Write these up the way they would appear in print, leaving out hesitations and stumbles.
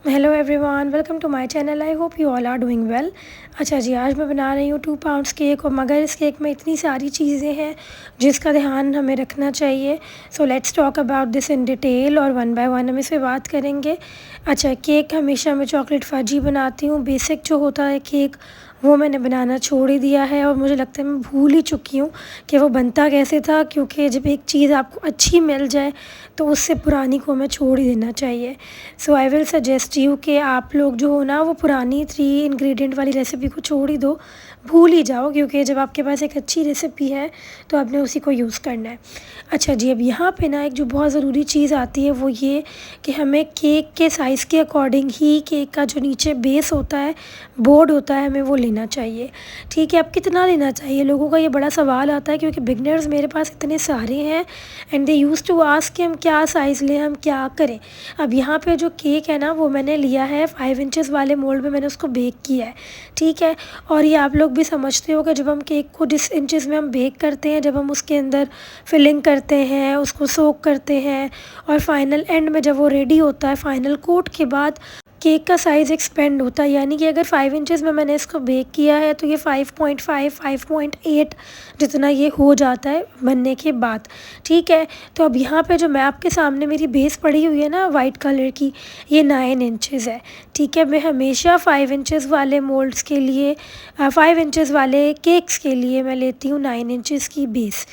Hello everyone, welcome to my channel. I hope you all are doing well. अच्छा जी, आज मैं बना रही हूँ 2 पाउंड्स केक, और मगर इस केक में इतनी सारी चीज़ें हैं जिसका ध्यान हमें रखना चाहिए। So let's talk about this in detail, और वन बाय वन हम इस पे बात करेंगे। अच्छा, केक हमेशा मैं चॉकलेट फजी बनाती हूँ। बेसिक जो होता है केक वो मैंने बनाना छोड़ ही दिया है, और मुझे लगता है मैं भूल ही चुकी हूँ कि वो बनता कैसे था, क्योंकि जब एक चीज़ आपको अच्छी मिल जाए तो उससे पुरानी को हमें छोड़ ही देना चाहिए। सो आई विल सजेस्ट यू कि आप लोग जो हो ना, वो पुरानी 3 इंग्रेडिएंट वाली रेसिपी को छोड़ ही दो, भूल ही जाओ, क्योंकि जब आपके पास एक अच्छी रेसिपी है तो आपने उसी को यूज़ करना है। अच्छा जी, अब यहाँ पे ना एक जो बहुत ज़रूरी चीज़ आती है वो ये कि हमें केक के साइज़ के अकॉर्डिंग ही केक का जो नीचे बेस होता है, बोर्ड होता है, हमें वो लेना चाहिए। ठीक है, अब कितना लेना चाहिए, लोगों का ये बड़ा सवाल आता है, क्योंकि बिगनर्स मेरे पास इतने सारे हैं and they use to ask कि हम क्या साइज़ लें, हम क्या करें। अब यहाँ पे जो केक है ना, वो मैंने लिया है 5 इंचेस वाले मोल्ड में, मैंने उसको बेक किया है। ठीक है, और ये आप लोग भी समझते हो कि जब हम केक को जिस इंचेस में हम बेक करते हैं, जब हम उसके अंदर फिलिंग करते हैं, उसको सोक करते हैं, और फाइनल एंड में जब वो रेडी होता है, फाइनल कोट के बाद केक का साइज़ एक्सपेंड होता है। यानी कि अगर 5 इंचेस में मैंने इसको बेक किया है तो ये 5.5 5.8 जितना ये हो जाता है बनने के बाद। ठीक है, तो अब यहाँ पे जो मैं आपके सामने मेरी बेस पड़ी हुई है ना वाइट कलर की, ये 9 इंचेस है। ठीक है, मैं हमेशा 5 इंचेस वाले मोल्ड्स के लिए 5 इंचेस वाले केक्स के लिए मैं लेती हूँ 9 इंचेस की बेस,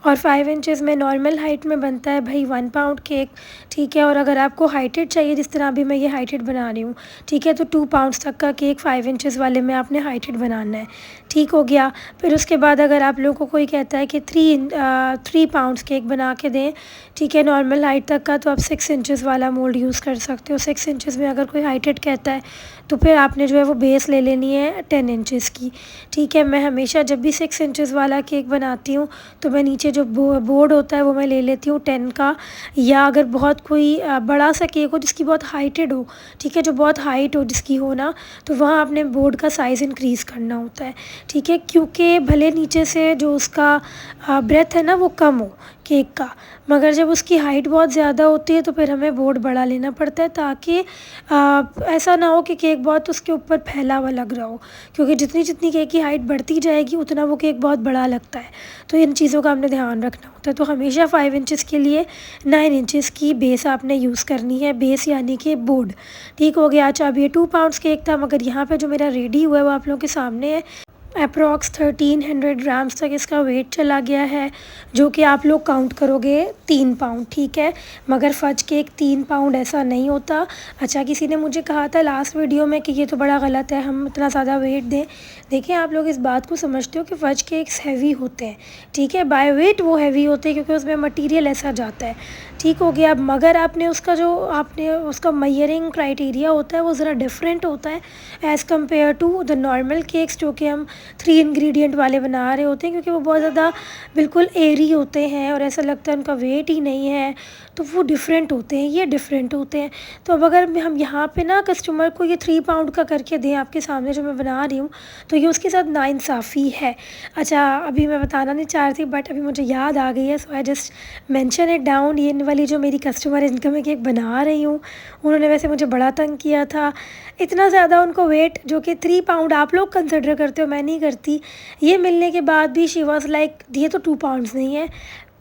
और 5 इंचेस में नॉर्मल हाइट में बनता है भाई 1 पाउंड केक। ठीक है, और अगर आपको हाइटेड चाहिए, जिस तरह अभी मैं ये हाइटेड बना रही हूँ, ठीक है, तो 2 पाउंड्स तक का केक 5 इंचेस वाले में आपने हाइटेड बनाना है। ठीक हो गया। फिर उसके बाद अगर आप लोगों को कोई कहता है कि 3 पाउंड्स केक बना के दें, ठीक है, नॉर्मल हाइट तक का, तो आप 6 इंचेस वाला मोल्ड यूज़ कर सकते हो। 6 इंचेस में अगर कोई हाइटेड कहता है तो फिर आपने जो है वो बेस ले लेनी है 10 इंचेस की। ठीक है, मैं हमेशा जब भी 6 इंचेस वाला केक बनाती हूँ तो मैं नीचे जो बोर्ड होता है वो मैं ले लेती हूँ 10 का, या अगर बहुत कोई बड़ा सा केक हो जिसकी बहुत हाइटेड हो, ठीक है, जो बहुत हाइट हो जिसकी हो ना, तो वहाँ आपने बोर्ड का साइज़ इंक्रीज़ करना होता है। ठीक है, क्योंकि भले नीचे से जो उसका ब्रेथ है ना वो कम हो केक का, मगर जब उसकी हाइट बहुत ज़्यादा होती है तो फिर हमें बोर्ड बड़ा लेना पड़ता है, ताकि ऐसा ना हो कि केक बहुत उसके ऊपर फैला हुआ लग रहा हो, क्योंकि जितनी जितनी केक की हाइट बढ़ती जाएगी उतना वो केक बहुत बड़ा लगता है। तो इन चीज़ों का हमने ध्यान रखना होता है। तो हमेशा 5 इंचेस के लिए 9 इंचेस की बेस आपने यूज़ करनी है, बेस यानी कि बोर्ड। ठीक हो गया। अच्छा, अब ये 2 पाउंड्स केक था, मगर यहाँ पे जो मेरा रेडी हुआ है वो आप लोगों के सामने है। अप्रॉक्स 1300 ग्राम्स तक इसका वेट चला गया है, जो कि आप लोग काउंट करोगे 3 पाउंड। ठीक है, मगर फज केक 3 पाउंड ऐसा नहीं होता। अच्छा, किसी ने मुझे कहा था लास्ट वीडियो में कि ये तो बड़ा गलत है, हम इतना ज़्यादा वेट दें। देखिए, आप लोग इस बात को समझते हो कि फज केक्स हैवी होते हैं। ठीक है, बाय वेट वो हैवी होते हैं क्योंकि उसमें मटीरियल ऐसा जाता है। ठीक हो गया। अब मगर आपने उसका मेजरिंग क्राइटेरिया होता है वो ज़रा डिफरेंट होता है as compare to the normal cakes जो कि हम 3 इंग्रेडिएंट वाले बना रहे होते हैं, क्योंकि वो बहुत ज़्यादा बिल्कुल एयरी होते हैं और ऐसा लगता है उनका वेट ही नहीं है, तो वो डिफरेंट होते हैं, ये डिफरेंट होते हैं। तो अब अगर हम यहाँ पे ना कस्टमर को ये 3 पाउंड का करके दें आपके सामने जो मैं बना रही हूँ, तो ये उसके साथ नाइंसाफ़ी है। अच्छा, अभी मैं बताना नहीं चाह रही थी, बट अभी मुझे याद आ गई है, so I just mention it down. ये वाली जो मेरी कस्टमर है जिनका मैं केक बना रही हूँ, उन्होंने वैसे मुझे बड़ा तंग किया था। इतना ज़्यादा उनको वेट, जो कि 3 पाउंड आप लोग कंसिडर करते हो, मैं नहीं करती, ये मिलने के बाद भी शी वाज़ लाइक ये तो 2 पाउंड्स नहीं है।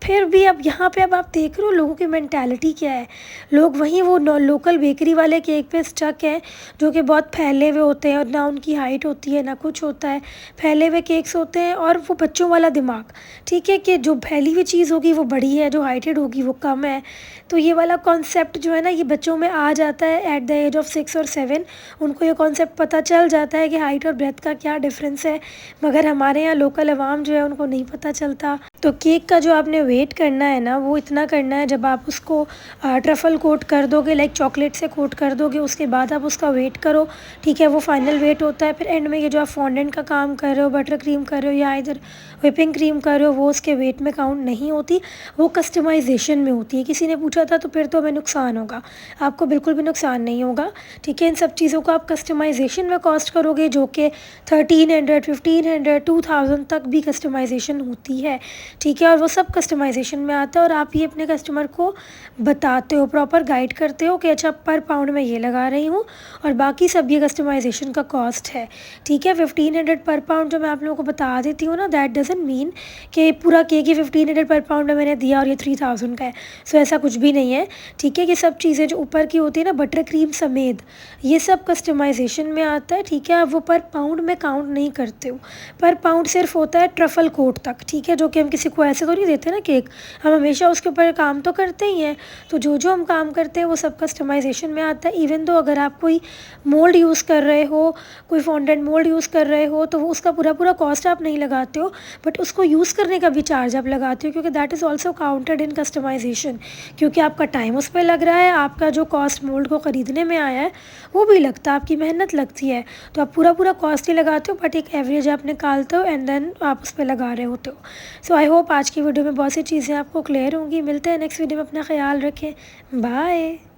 फिर भी अब यहाँ पे अब आप देख रहे हो लोगों की मेंटालिटी क्या है। लोग वहीं वो लोकल बेकरी वाले केक पे स्टक हैं, जो कि बहुत फैले हुए होते हैं और ना उनकी हाइट होती है ना कुछ होता है, फैले हुए केक्स होते हैं, और वो बच्चों वाला दिमाग। ठीक है, कि जो फैली हुई चीज़ होगी वो बड़ी है, जो हाइटेड होगी वो कम है। तो ये वाला कॉन्सेप्ट जो है ना, ये बच्चों में आ जाता है एट द एज ऑफ 6 और 7। उनको ये कॉन्सेप्ट पता चल जाता है कि हाइट और ब्रेथ का क्या डिफरेंस है, मगर हमारे यहाँ लोकल अवाम जो है उनको नहीं पता चलता। तो केक का जो आपने वेट करना है ना, वो इतना करना है, जब आप उसको ट्रफल कोट कर दोगे, लाइक चॉकलेट से कोट कर दोगे, उसके बाद आप उसका वेट करो। ठीक है, वो फाइनल वेट होता है। फिर एंड में ये जो आप फॉन्डेंट का काम कर रहे हो, बटर क्रीम कर रहे हो या इधर व्हिपिंग क्रीम कर रहे हो, वो उसके वेट में काउंट नहीं होती, वो कस्टमाइजेशन में होती है। किसी ने पूछा था तो फिर तो हमें नुकसान होगा, आपको बिल्कुल भी नुकसान नहीं होगा। ठीक है, इन सब चीज़ों को आप कस्टमाइजेशन में कॉस्ट करोगे, जो कि 1300 1500 2000 तक भी कस्टमाइजेशन होती है। ठीक है, और वो सब कस्टमाइजेशन में आता है और आप ये अपने कस्टमर को बताते हो, प्रॉपर गाइड करते हो कि अच्छा पर पाउंड मैं ये लगा रही हूँ और बाकी सब ये कस्टमाइजेशन का कॉस्ट है। ठीक है, 1500 पर पाउंड जो मैं आप लोगों को बता देती हूँ ना, दैट डजंट मीन कि पूरा केक ही 1500 पर पाउंड में मैंने दिया और ये 3000 का है। सो ऐसा कुछ भी नहीं है। ठीक है, ये सब चीज़ें जो ऊपर की होती है ना, बटर क्रीम समेत, ये सब कस्टमाइजेशन में आता है। ठीक है, आप वो पर पाउंड में काउंट नहीं करते हो। पर पाउंड सिर्फ होता है ट्रफल कोट तक। ठीक है, जो कि हम किसी को ऐसे तो नहीं देते ना केक, हम हमेशा उसके ऊपर काम तो करते ही हैं। तो जो हम काम करते हैं वो सब कस्टमाइजेशन में आता है। इवन तो अगर आप कोई मोल्ड यूज़ कर रहे हो, कोई फॉन्डेंट मोल्ड यूज़ कर रहे हो, तो वो उसका पूरा कॉस्ट आप नहीं लगाते हो, बट उसको यूज़ करने का भी चार्ज आप लगाते हो, क्योंकि that is also counted in customisation. क्योंकि आपका टाइम उस पर लग रहा है, आपका जो कॉस्ट मोल्ड को ख़रीदने में आया है वो भी लगता है, आपकी मेहनत लगती है। तो आप पूरा कॉस्ट ही लगाते हो, बट एक एवरेज आप निकालते हो एंड देन आप उस पर लगा रहे होते हो। सो आई होप आज की वीडियो में बहुत सी चीज़ें आपको क्लियर होंगी। मिलते हैं नेक्स्ट वीडियो में, अपना ख्याल रखें, बाय।